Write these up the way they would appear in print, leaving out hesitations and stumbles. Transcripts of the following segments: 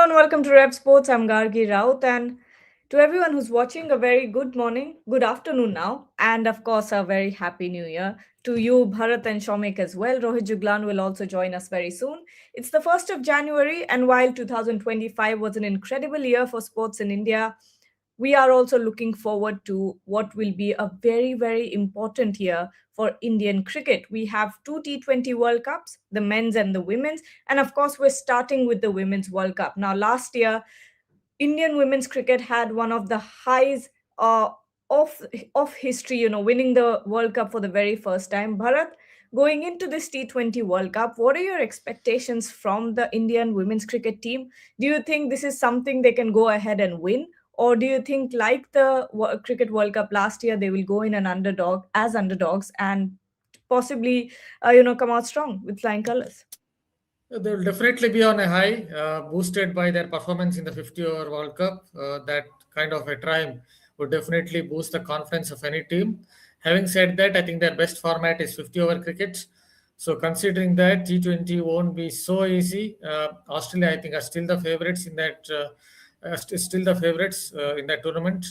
and welcome to Rep Sports. I'm Gargi Raut, and to everyone who's watching, a very good morning, good afternoon now, and of course, a very happy new year to you, Bharat and Shomik as well. Rohit Juglan will also join us very soon. It's the 1st of January, and while 2025 was an incredible year for sports in India, we are also looking forward to what will be a very, very important year for Indian cricket. We have two T20 World Cups, the men's and the women's. And of course, we're starting with the Women's World Cup. Now, last year, Indian women's cricket had one of the highs of, of history, winning the World Cup for the very first time. Bharat, going into this T20 World Cup, what are your expectations from the Indian women's cricket team? Do you think this is something they can go ahead and win? Or do you think, like the Cricket World Cup last year, they will go in as underdogs and possibly, come out strong with flying colors? They will definitely be on a high, boosted by their performance in the 50-over World Cup. That kind of a triumph would definitely boost the confidence of any team. Having said that, I think their best format is 50-over cricket. So considering that, T20 won't be so easy. Australia, I think, are still the favorites in that. Still the favorites in that tournament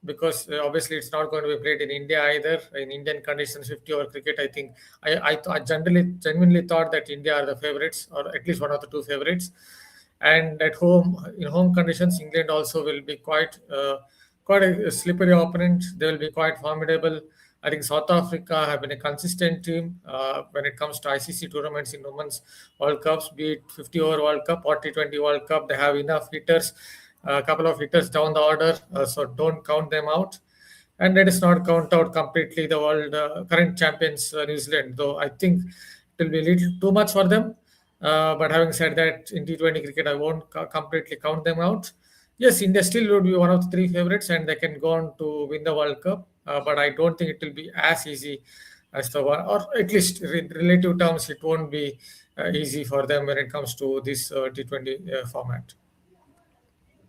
because obviously it's not going to be played in India either. In Indian conditions, 50-over cricket, I think I genuinely thought that India are the favorites, or at least one of the two favorites. And at home, in home conditions, England also will be quite a slippery opponent. They will be quite formidable. I think South Africa have been a consistent team when it comes to ICC tournaments in Women's World Cups, be it 50-over World Cup or T20 World Cup. They have enough hitters, a couple of hitters down the order, so don't count them out. And let us not count out completely the world current champions, New Zealand, though I think it will be a little too much for them. But having said that, in T20 cricket, I won't completely count them out. Yes, India still would be one of the three favorites, and they can go on to win the World Cup. But I don't think it will be as easy as the one, or at least in relative terms, it won't be easy for them when it comes to this T20 format.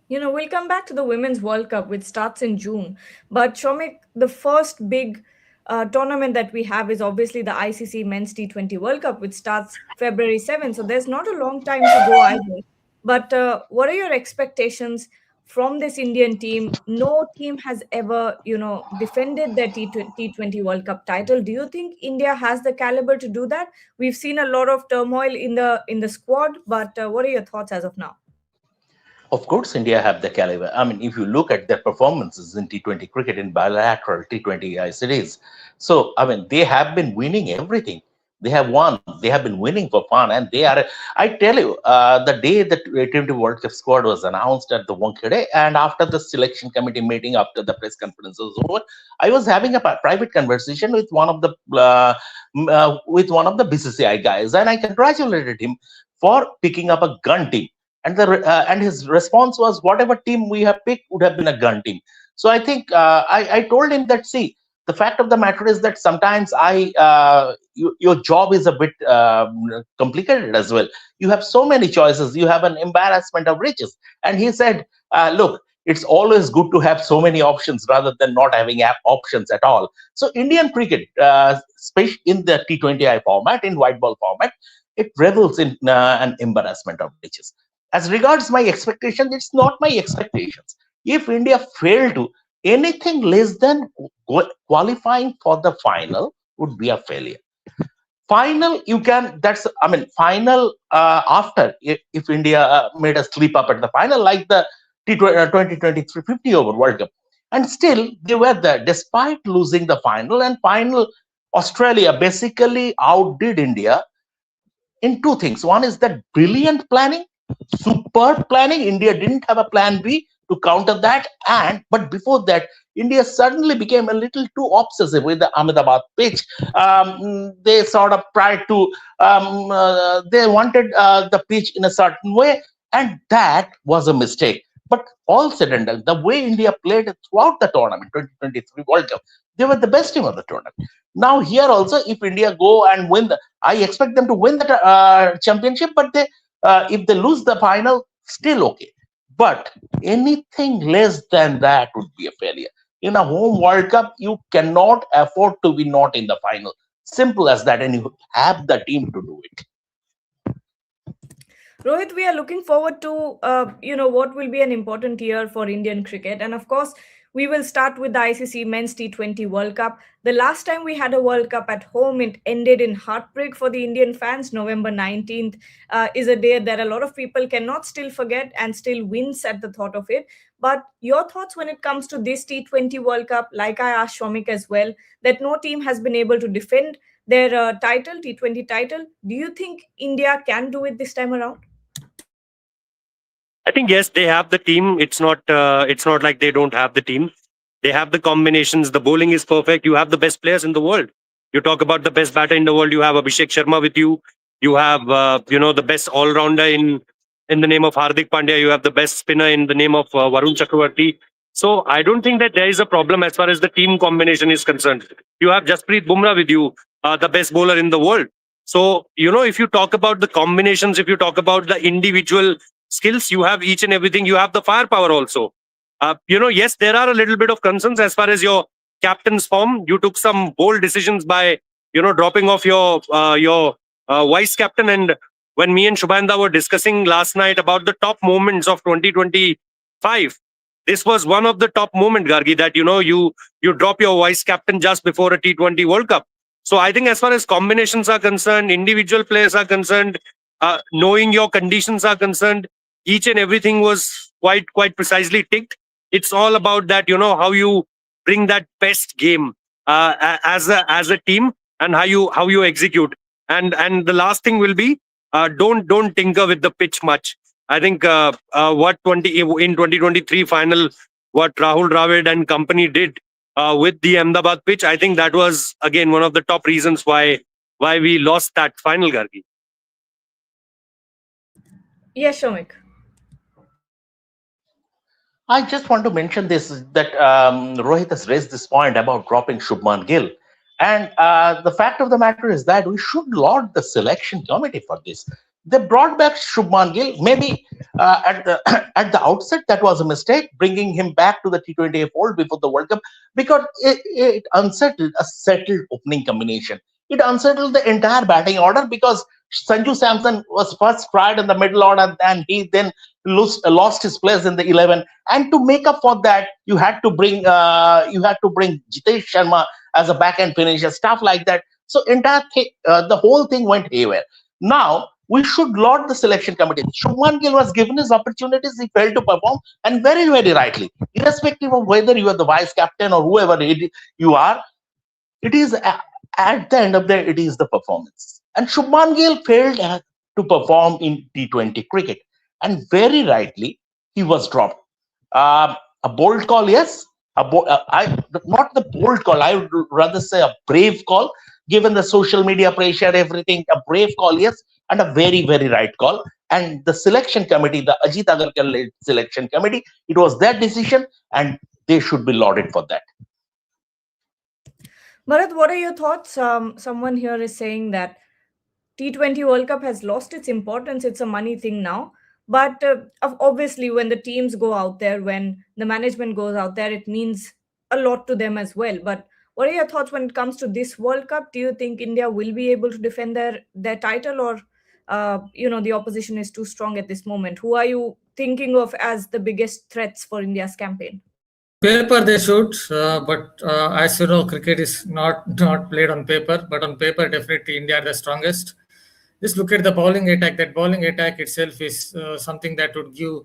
We'll come back to the Women's World Cup, which starts in June. But Shomik, the first big tournament that we have is obviously the ICC Men's T20 World Cup, which starts February 7th. So there's not a long time to go either. But what are your expectations from this Indian team? No team has ever, defended their T20 World Cup title. Do you think India has the caliber to do that? We've seen a lot of turmoil in the squad, but what are your thoughts as of now? Of course, India have the caliber. I mean, if you look at their performances in T20 cricket in bilateral T20I series, so I mean, they have been winning everything. They have won. They have been winning for fun, and they are. I tell you, the day the T20 World Cup squad was announced at the Wankhede, and after the selection committee meeting, after the press conference was over, I was having a private conversation with one of the BCCI guys, and I congratulated him for picking up a gun team. And his response was, whatever team we have picked would have been a gun team. So I think I told him that, see, the fact of the matter is that sometimes your job is a bit complicated as well. You have so many choices. You have an embarrassment of riches. And he said, look, it's always good to have so many options rather than not having options at all. So Indian cricket, especially in the T20I format, in white ball format, it revels in an embarrassment of riches. As regards my expectations, it's not my expectations. If India fail to, anything less than qualifying for the final would be a failure. Final, you can, final after, if India made a slip up at the final, like the 2023 50-over World Cup. And still, they were there, despite losing the final. And final, Australia basically outdid India in two things. One is that brilliant planning, superb planning. India didn't have a plan B to counter that. But before that, India suddenly became a little too obsessive with the Ahmedabad pitch. They sort of tried to, they wanted the pitch in a certain way, and that was a mistake. But all said and done, the way India played throughout the tournament, 2023 World Cup, they were the best team of the tournament. Now here also, if India go and win, I expect them to win the championship, but if they lose the final, still okay. But anything less than that would be a failure. In a home World Cup, you cannot afford to be not in the final. Simple as that, and you have the team to do it. Rohit, we are looking forward to what will be an important year for Indian cricket, and of course, we will start with the ICC Men's T20 World Cup. The last time we had a World Cup at home, it ended in heartbreak for the Indian fans. November 19th is a day that a lot of people cannot still forget and still wince at the thought of it. But your thoughts when it comes to this T20 World Cup, like I asked Shomik as well, that no team has been able to defend their title, T20 title. Do you think India can do it this time around? I think yes, they have the team. It's not like they don't have the team. They have the combinations. The bowling is perfect. You have the best players in the world. You talk about the best batter in the world. You have Abhishek Sharma with you. You have the best all rounder in the name of Hardik Pandya. You have the best spinner in the name of Varun Chakravarti. So I don't think that there is a problem as far as the team combination is concerned. You have Jasprit Bumrah with you, the best bowler in the world. So if you talk about the combinations, if you talk about the individual skills, you have each and everything. You have the firepower also. Yes, there are a little bit of concerns as far as your captain's form. You took some bold decisions by dropping off your vice captain. And when me and Shubhanda were discussing last night about the top moments of 2025, this was one of the top moment, Gargi, that you drop your vice captain just before a T20 World Cup. So I think as far as combinations are concerned, individual players are concerned, knowing your conditions are concerned, each and everything was quite precisely ticked. It's all about that, how you bring that best game as a team, and how you execute. And the last thing will be, don't tinker with the pitch much. I think what 20 in 2023 final, what Rahul Dravid and company did with the Ahmedabad pitch, I think that was again one of the top reasons why we lost that final, Gargi. Yes, Shomik. I just want to mention this that Rohit has raised this point about dropping Shubman Gill. And the fact of the matter is that we should laud the selection committee for this. They brought back Shubman Gill. Maybe at the at the outset that was a mistake, bringing him back to the T20 fold before the World Cup, because it unsettled a settled opening combination. It unsettled the entire batting order because Sanju Samson was first tried in the middle order, and he then lost his place in the 11. And to make up for that, you had to bring Jitesh Sharma as a back end finisher, stuff like that. So the whole thing went haywire. Now we should laud the selection committee. Shubman Gill was given his opportunities; he failed to perform, and very, very rightly, irrespective of whether you are the vice captain or whoever you are. It is at the end of the day, it is the performance. And Shubman Gill failed to perform in T20 cricket, and very rightly he was dropped. A bold call, yes. Not the bold call. I would rather say a brave call, given the social media pressure, everything. A brave call, yes, and a very, very right call. And the selection committee, the Ajit Agarkar led selection committee, it was their decision, and they should be lauded for that. Bharat, what are your thoughts? Someone here is saying that T20 World Cup has lost its importance. It's a money thing now. But obviously, when the teams go out there, when the management goes out there, it means a lot to them as well. But what are your thoughts when it comes to this World Cup? Do you think India will be able to defend their title, or the opposition is too strong at this moment? Who are you thinking of as the biggest threats for India's campaign? On paper, they should, but as you know, cricket is not played on paper. But on paper, definitely India are the strongest. Just look at the bowling attack. That bowling attack itself is something that would give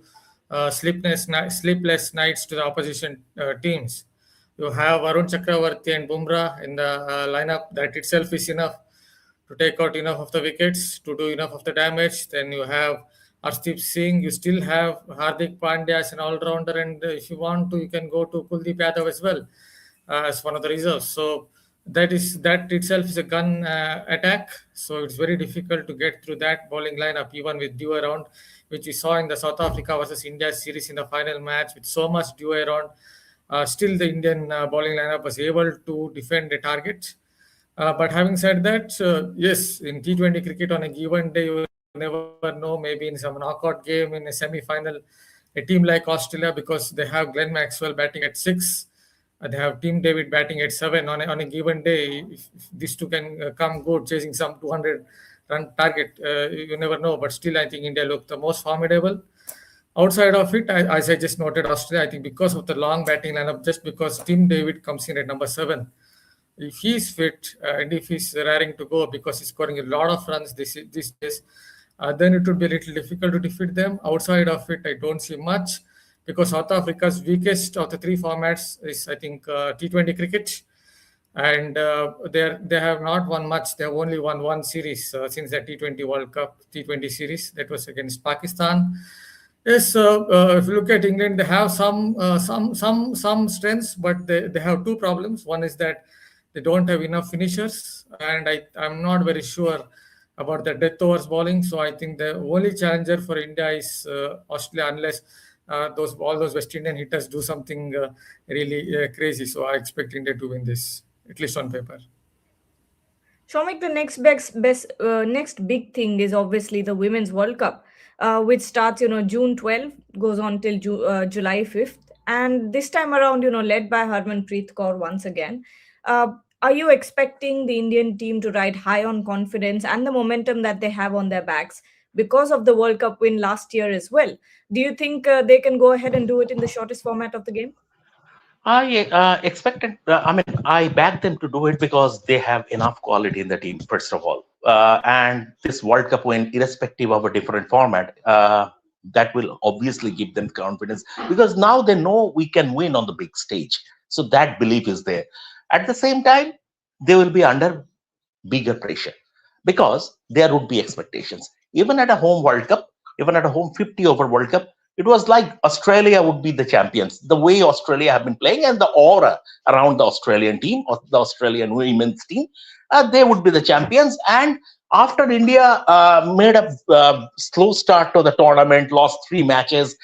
sleepless nights to the opposition teams. You have Varun Chakravarti and Bumrah in the lineup. That itself is enough to take out enough of the wickets, to do enough of the damage. Then you have Arshdeep Singh. You still have Hardik Pandya as an all-rounder, and if you want to, you can go to Kuldeep Yadav as well as one of the reserves. So that itself is a gun attack. So it's very difficult to get through that bowling lineup, even with dew around, which we saw in the South Africa versus India series in the final match with so much dew around. Still, the Indian bowling lineup was able to defend the target. But having said that, yes, in T20 cricket on a given day, you will never know. Maybe in some knockout game, in a semi-final, a team like Australia, because they have Glenn Maxwell batting at 6, they have Team David batting at 7 on a given day. If these two can come good, chasing some 200 run target. You never know, but still, I think India looked the most formidable. Outside of it, as I just noted, Australia, I think because of the long batting lineup, just because Tim David comes in at number 7, if he's fit and if he's raring to go because he's scoring a lot of runs these days, then it would be a little difficult to defeat them. Outside of it, I don't see much because South Africa's weakest of the 3 formats is, I think, T20 cricket, and they have not won much. They have only won one series since the T20 World Cup T20 series that was against Pakistan. Yes, if you look at England, they have some strengths, but they have two problems. One is that they don't have enough finishers, and I'm not very sure about the death overs bowling. So I think the only challenger for India is Australia, unless all those West Indian hitters do something really crazy. So I expect India to win this, at least on paper. Shomik, the next big thing is obviously the Women's World Cup, which starts, June 12th, goes on till July 5th. And this time around, led by Harmanpreet Kaur once again. Are you expecting the Indian team to ride high on confidence and the momentum that they have on their backs because of the World Cup win last year as well? Do you think they can go ahead and do it in the shortest format of the game? I expected, I backed them to do it because they have enough quality in the team, first of all. And this World Cup win, irrespective of a different format, that will obviously give them confidence because now they know we can win on the big stage. So that belief is there. At the same time, they will be under bigger pressure because there would be expectations. Even at a home World Cup, even at a home 50 over World Cup, it was like Australia would be the champions. The way Australia have been playing and the aura around the Australian team or the Australian women's team, they would be the champions. And after India made a slow start to the tournament, lost 3 matches,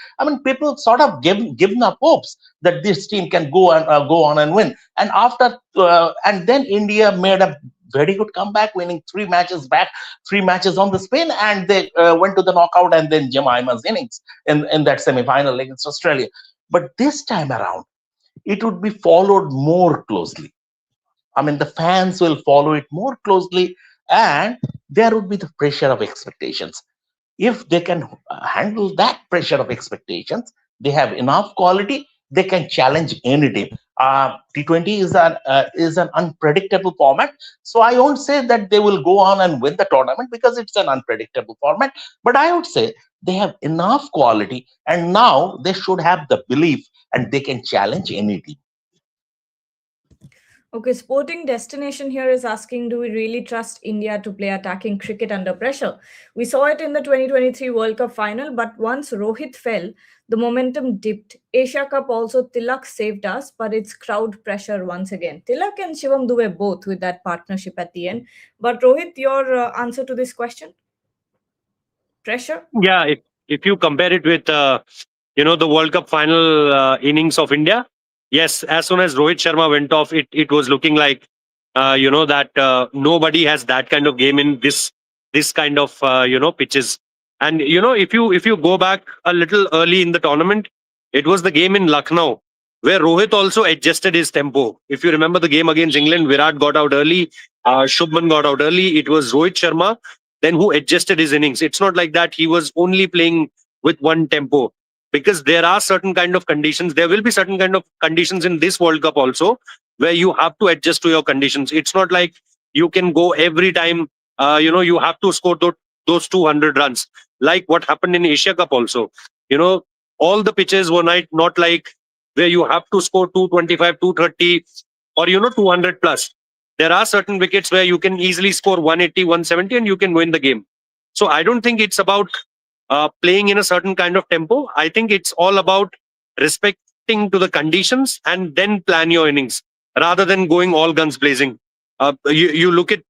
people sort of given up hopes that this team can go on and win. And and then India made a very good comeback, winning 3 matches back, 3 matches on the spin, and they went to the knockout and then Jemima's innings in that semi-final against Australia. But this time around, it would be followed more closely. The fans will follow it more closely, and there would be the pressure of expectations. If they can handle that pressure of expectations, they have enough quality, they can challenge any team. T20 is an unpredictable format, so I won't say that they will go on and win the tournament because it's an unpredictable format. But I would say they have enough quality, and now they should have the belief, and they can challenge any team. Okay, Sporting Destination here is asking, do we really trust India to play attacking cricket under pressure? We saw it in the 2023 World Cup final, but once Rohit fell, the momentum dipped. Asia Cup also, Tilak saved us, but it's crowd pressure once again. Tilak and Shivam Dube both with that partnership at the end. But Rohit, your answer to this question? Pressure? Yeah, if you compare it with the World Cup final innings of India, yes, as soon as Rohit Sharma went off, it was looking like that nobody has that kind of game in this kind of pitches. And if you go back a little early in the tournament, it was the game in Lucknow where Rohit also adjusted his tempo. If you remember the game against England, Virat got out early, Shubman got out early. It was Rohit Sharma then who adjusted his innings. It's not like that he was only playing with one tempo, because there are certain kind of conditions. There will be certain kind of conditions in this World Cup also where you have to adjust to your conditions. It's not like you can go every time. You have to score those 200 runs, like what happened in Asia Cup also. All the pitches were not like where you have to score 225, 230, or 200 plus. There are certain wickets where you can easily score 180, 170 and you can win the game. So I don't think it's about playing in a certain kind of tempo. I think it's all about respecting to the conditions and then plan your innings rather than going all guns blazing. You look at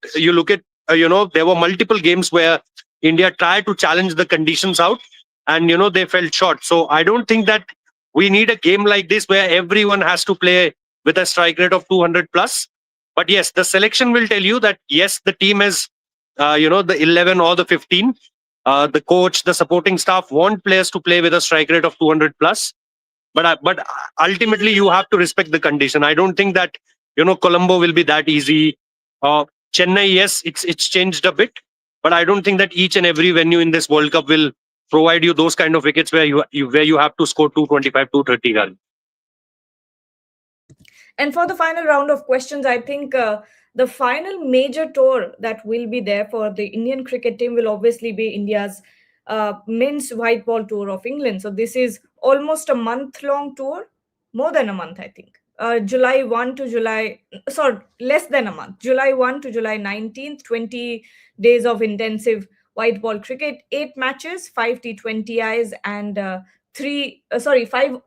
there were multiple games where India tried to challenge the conditions out and they fell short. So I don't think that we need a game like this where everyone has to play with a strike rate of 200 plus. But yes, the selection will tell you that yes, the team has the 11 or the 15. The coach, the supporting staff want players to play with a strike rate of 200 plus. But ultimately, you have to respect the condition. I don't think that Colombo will be that easy. Chennai, yes, it's changed a bit. But I don't think that each and every venue in this World Cup will provide you those kind of wickets where you have to score 225, 230 runs. And for the final round of questions, I think the final major tour that will be there for the Indian cricket team will obviously be India's men's white ball tour of England. So this is almost a month long tour, more than a month, I think. July 1 to July, sorry, less than a month. July 1 to July 19th, 20 days of intensive white ball cricket, 8 matches, 5 T20Is, and five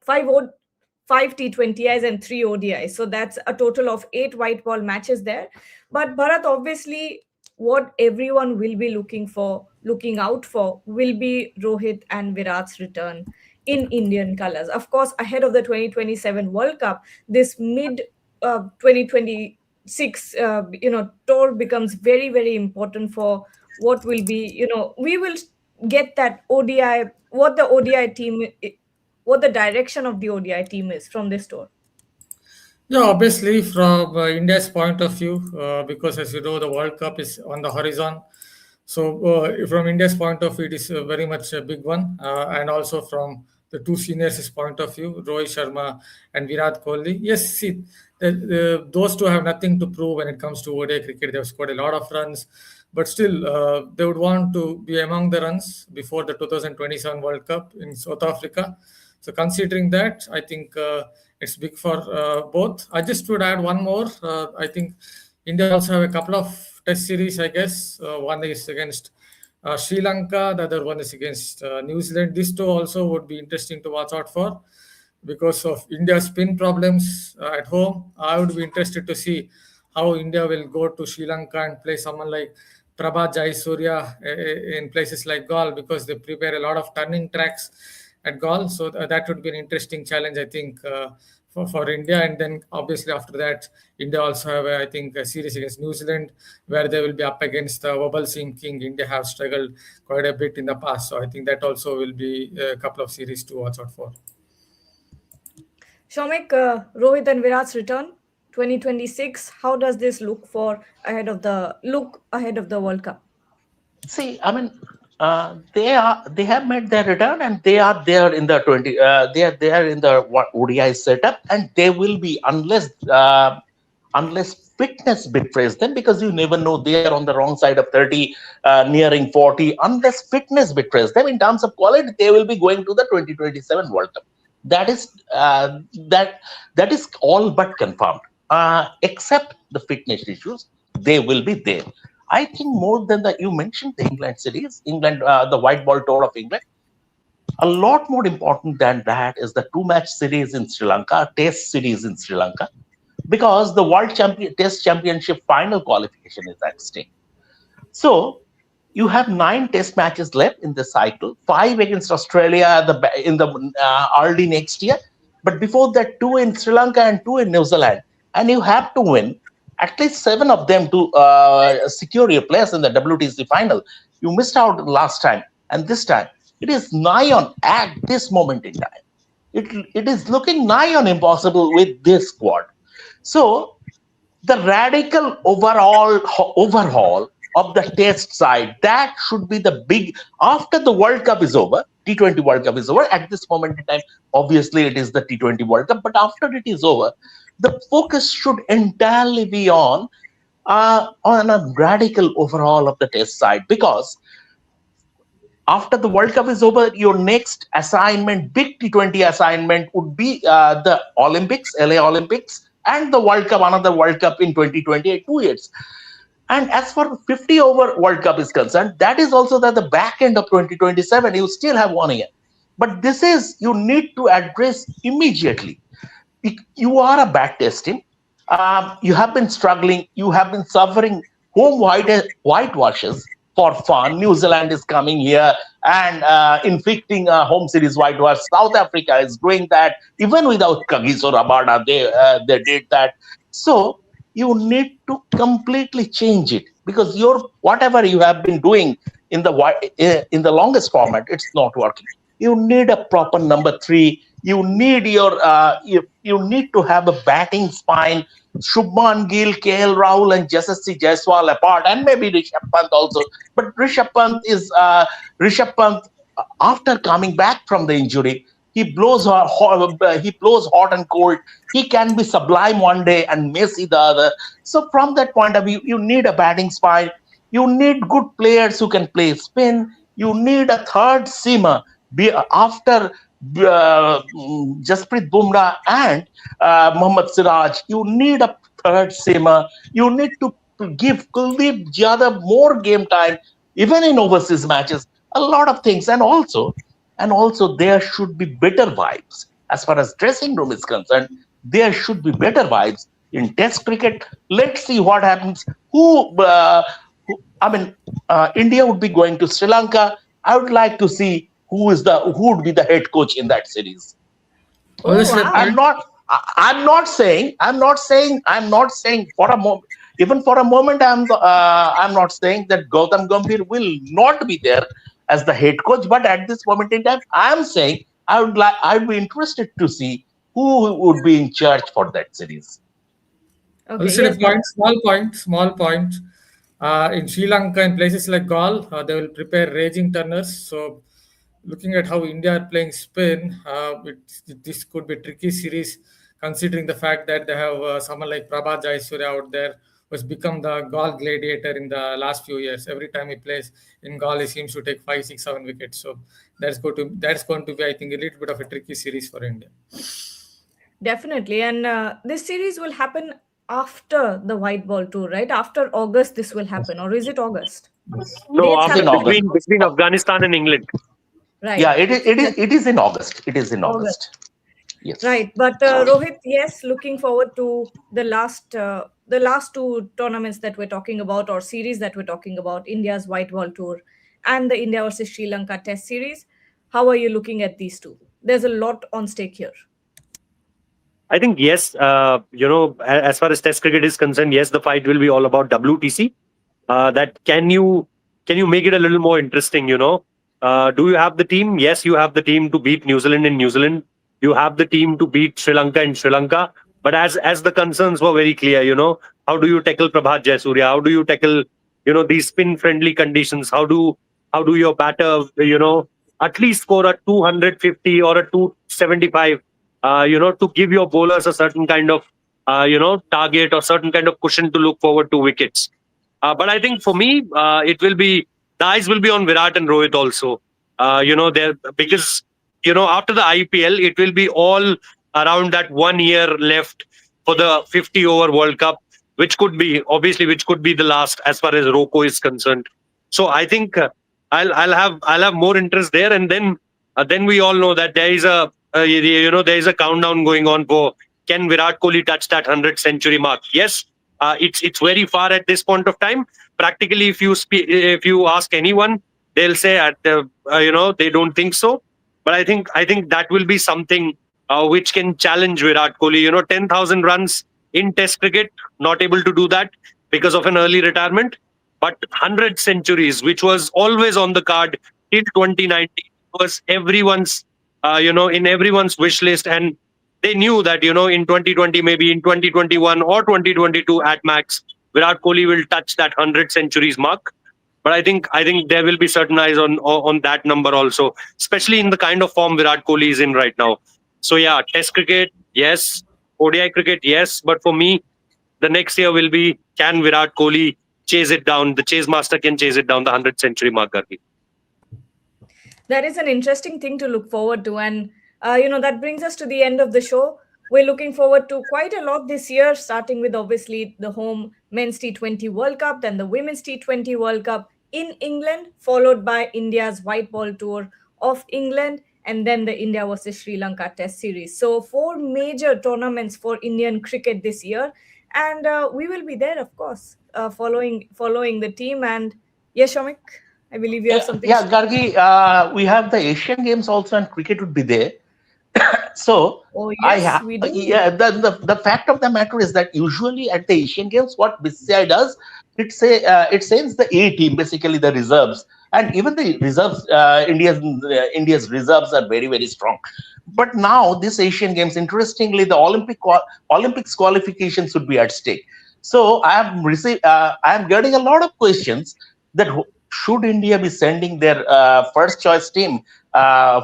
5 T20Is and 3 ODIs. So that's a total of 8 white ball matches there. But Bharat, obviously, what everyone will be looking out for, will be Rohit and Virat's return in Indian colors. Of course, ahead of the 2027 World Cup, this mid 2026 tour becomes very, very important for what will be, we will get that ODI, what the direction of the ODI team is from this tour. Yeah, obviously, from India's point of view, because as you know, the World Cup is on the horizon. So, from India's point of view, it is very much a big one. And also from the two seniors' point of view, Rohit Sharma and Virat Kohli. Yes, see, those two have nothing to prove when it comes to ODI cricket. They have scored a lot of runs, but still, they would want to be among the runs before the 2027 World Cup in South Africa. So considering that, I think it's big for both. I just would add one more. I think India also have a couple of test series, I guess. One is against Sri Lanka, the other one is against New Zealand. These two also would be interesting to watch out for because of India's spin problems at home. I would be interested to see how India will go to Sri Lanka and play someone like Prabhat Jayasuriya in places like Galle because they prepare a lot of turning tracks at Galle. So that would be an interesting challenge, I think, for India. And then obviously after that, India also have, I think, a series against New Zealand where they will be up against the wobble seam king. India have struggled quite a bit in the past. So I think that also will be a couple of series to watch out for. Shomik, Rohit and Virat's return 2026. How does this look ahead of the World Cup? See, I mean, they have made their return and they are there in the 20. They are there in the ODI setup, and they will be unless fitness betrays them, because you never know, they are on the wrong side of 30, nearing 40. Unless fitness betrays them in terms of quality, they will be going to the 2027 World Cup. That is that is all but confirmed. Except the fitness issues, they will be there. I think more than that, you mentioned the England series, the white ball tour of England. A lot more important than that is the two-match series in Sri Lanka, Test series in Sri Lanka, because the Test Championship final qualification is at stake. So you have 9 Test matches left in the cycle, 5 against Australia in the early next year, but before that, 2 in Sri Lanka and 2 in New Zealand, and you have to win at least 7 of them to secure your place in the WTC final. You missed out last time, and this time it is nigh on at this moment in time. It is looking nigh on impossible with this squad. So the radical overhaul of the Test side, that should be the big, after the World Cup is over, T20 World Cup is over. At this moment in time, obviously it is the T20 World Cup, but after it is over, the focus should entirely be on a radical overhaul of the Test side, because after the World Cup is over, your next assignment, big T20 assignment, would be the Olympics, LA Olympics, and the World Cup, another World Cup in 2028, 2 years. And as far as 50 over World Cup is concerned, that is also at the back end of 2027. You still have 1 year. But this is, you need to address immediately. You are a bad Test team. You have been struggling. You have been suffering home whitewashes for fun. New Zealand is coming here and inflicting a home series whitewash. South Africa is doing that. Even without Kagiso Rabada, they did that. So you need to completely change it, because whatever you have been doing in the longest format, it's not working. You need a proper number 3. You need you need to have a batting spine Shubman Gill, KL Rahul, and Yashasvi Jaiswal apart, and maybe Rishabh Pant also. But Rishabh Pant after coming back from the injury, he blows hot and cold. He can be sublime one day and messy the other. So from that point of view, you need a batting spine. You need good players who can play spin. You need a third seamer after Jasprit Bumrah and Mohammad Siraj. You need a third seamer. You need to give Kuldeep Yadav more game time, even in overseas matches. A lot of things, and also there should be better vibes as far as dressing room is concerned. There should be better vibes in Test cricket. Let's see what happens. I mean, India would be going to Sri Lanka. I would like to see who would be the head coach in that series. Oh, Obviously, wow. I'm not saying for a moment, even for a moment, I'm not saying that Gautam Gambhir will not be there as the head coach. But at this moment in time, I'm saying I'd be interested to see who would be in charge for that series. Okay, also, a yes, point, small point. In Sri Lanka, in places like Galle, they will prepare raging turners. So, looking at how India are playing spin, this could be a tricky series, considering the fact that they have someone like Prabhat Jayasuriya out there, who's become the Galle gladiator in the last few years. Every time he plays in Galle, he seems to take 5, 6, 7 wickets. So, that's going to be, I think, a little bit of a tricky series for India. definitely. And this series will happen after the white ball tour, right? After August, this will happen, or is it August? No, Dates It's have in after to August. be between Afghanistan and England. Yeah, right. it is. It is. Yes, It is in August. It is in August. August. Yes. Right, but Rohit, yes, looking forward to the last two tournaments that we're talking about, or series that we're talking about, India's white ball tour and the India versus Sri Lanka Test series. How are you looking at these two? There's a lot on stake here. I think yes. As far as Test cricket is concerned, yes, the fight will be all about WTC. That can you make it a little more interesting? Do you have the team? Yes, you have the team to beat New Zealand in New Zealand. You have the team to beat Sri Lanka in Sri Lanka. But as the concerns were very clear, how do you tackle Prabhat Jayasuriya? How do you tackle these spin friendly conditions? How do your batter at least score a 250 or a 275? To give your bowlers a certain kind of target or certain kind of cushion to look forward to wickets. But I think for me, it will be the eyes will be on Virat and Rohit also. There because after the IPL, it will be all around that 1 year left for the 50 over World Cup, which could be the last as far as Roko is concerned. So I think I'll have more interest there, and then we all know that there is a countdown going on for can Virat Kohli touch that 100th century mark? Yes, it's very far at this point of time. Practically, if you ask anyone, they'll say they don't think so. But I think that will be something which can challenge Virat Kohli. 10,000 runs in Test cricket, not able to do that because of an early retirement. But 100 centuries, which was always on the card till 2019, was in everyone's wish list, and they knew that in 2020, maybe in 2021 or 2022 at max, Virat Kohli will touch that 100 centuries mark. But I think there will be certain eyes on that number also, especially in the kind of form Virat Kohli is in right now. So yeah, Test cricket, yes. ODI cricket, yes. But for me, the next year will be, can Virat Kohli chase it down? The chase master can chase it down the 100th century mark, Gargi. That is an interesting thing to look forward to. And, that brings us to the end of the show. We're looking forward to quite a lot this year, starting with obviously the home men's T20 World Cup, then the women's T20 World Cup in England, followed by India's white ball tour of England, and then the India versus Sri Lanka Test series. So, four major tournaments for Indian cricket this year. And we will be there, of course, following the team. And yes, Shomik, I believe you have something to Yeah, say. Gargi, we have the Asian Games also, and cricket would be there. So Oh, I yes, have, we do. yeah. The fact of the matter is that usually at the Asian Games, what BCCI does, it sends the A team, basically the reserves, and even the reserves. India's reserves are very very strong. But now this Asian Games, interestingly, the Olympics qualification should be at stake. So I am getting a lot of questions that should India be sending their first choice team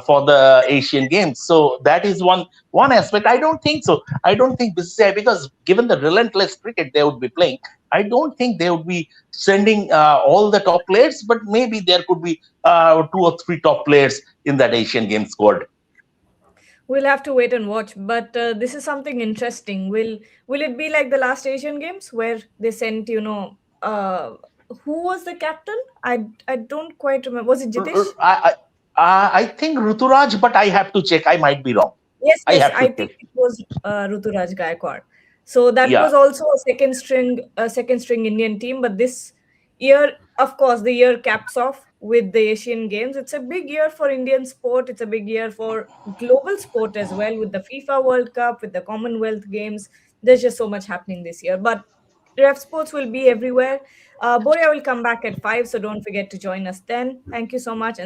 for the Asian Games. So that is one aspect. I don't think so. I don't think BCCI, because given the relentless cricket they would be playing, I don't think they would be sending all the top players, but maybe there could be two or three top players in that Asian Games squad. We'll have to wait and watch. But this is something interesting. Will it be like the last Asian Games where they sent, who was the captain? I don't quite remember. Was it Jitesh? I think Ruturaj, but I have to check. I might be wrong. Yes, I yes, have I to think check. it was Ruturaj Gaikwad. So that Yeah. was also a second string Indian team. But this year, of course, the year caps off with the Asian Games. It's a big year for Indian sport. It's a big year for global sport as well, with the FIFA World Cup, with the Commonwealth Games. There's just so much happening this year. But ref sports will be everywhere. Boria will come back at 5, so don't forget to join us then. Thank you so much. And